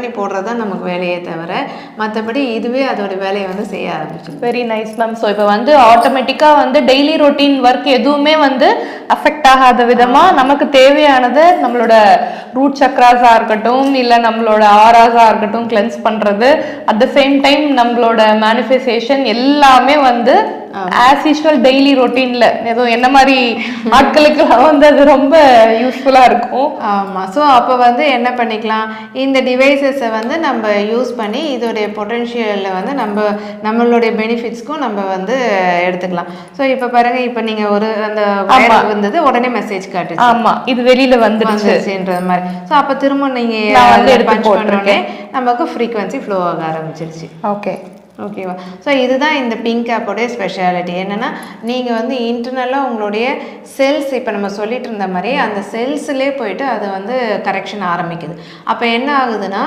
பண்ணி போடுறது தான் நமக்கு வேலையே தவிர மற்றபடி இதுவே அதோட வேலையை வந்து செய்ய ஆரம்பிச்சு. Very nice ma'am. ஸோ இப்போ வந்து ஆட்டோமேட்டிக்காக வந்து டெய்லி ரொட்டீன் ஒர்க் எதுவுமே வந்து அஃபெக்ட் ஆகாத விதமாக நமக்கு தேவையானது நம்மளோட ரூட் சக்ராஸாக இருக்கட்டும் இல்லை நம்மளோட ஆராஸாக இருக்கட்டும் கிளென்ஸ் பண்ணுறது, அட் த சேம் டைம் நம்மளோட மேனிஃபெஸ்டேஷன் எல்லாமே வந்து ஆஸ் யூஷுவல் டெய்லி ரொட்டீன்ல ஏதோ என்ன மாதிரி ஆட்களுக்குலாம் வந்து அது ரொம்ப யூஸ்ஃபுல்லாக இருக்கும். ஆமாம். ஸோ அப்போ வந்து என்ன பண்ணிக்கலாம், இந்த டிவைசஸை வந்து நம்ம யூஸ் பண்ணி இதோடைய பொட்டென்ஷியலில் வந்து நம்மளுடைய பெனிஃபிட்ஸ்க்கும் நம்ம வந்து எடுத்துக்கலாம். ஸோ இப்போ பாருங்க, இப்போ நீங்கள் ஒரு அந்த வயர் வந்தது உடனே மெசேஜ் காட்டுச்சு. ஆமாம், இது வெளியில வந்துருச்சுன்ற மாதிரி. ஸோ அப்போ திரும்ப நீங்கள் பஞ்ச் பண்ணோடனே நமக்கு ஃப்ரீக்வன்சி ஃப்ளோ ஆக ஆரம்பிச்சிருச்சு. ஓகேவா? ஸோ இதுதான் இந்த பிங்க் ஆப்போடைய ஸ்பெஷாலிட்டி. என்னென்னா நீங்கள் வந்து இன்டர்னலாக உங்களுடைய செல்ஸ், இப்போ நம்ம சொல்லிட்டு இருந்த மாதிரி அந்த செல்ஸ்லேயே போயிட்டு அதை வந்து கரெக்ஷன் ஆரம்பிக்குது. அப்போ என்ன ஆகுதுன்னா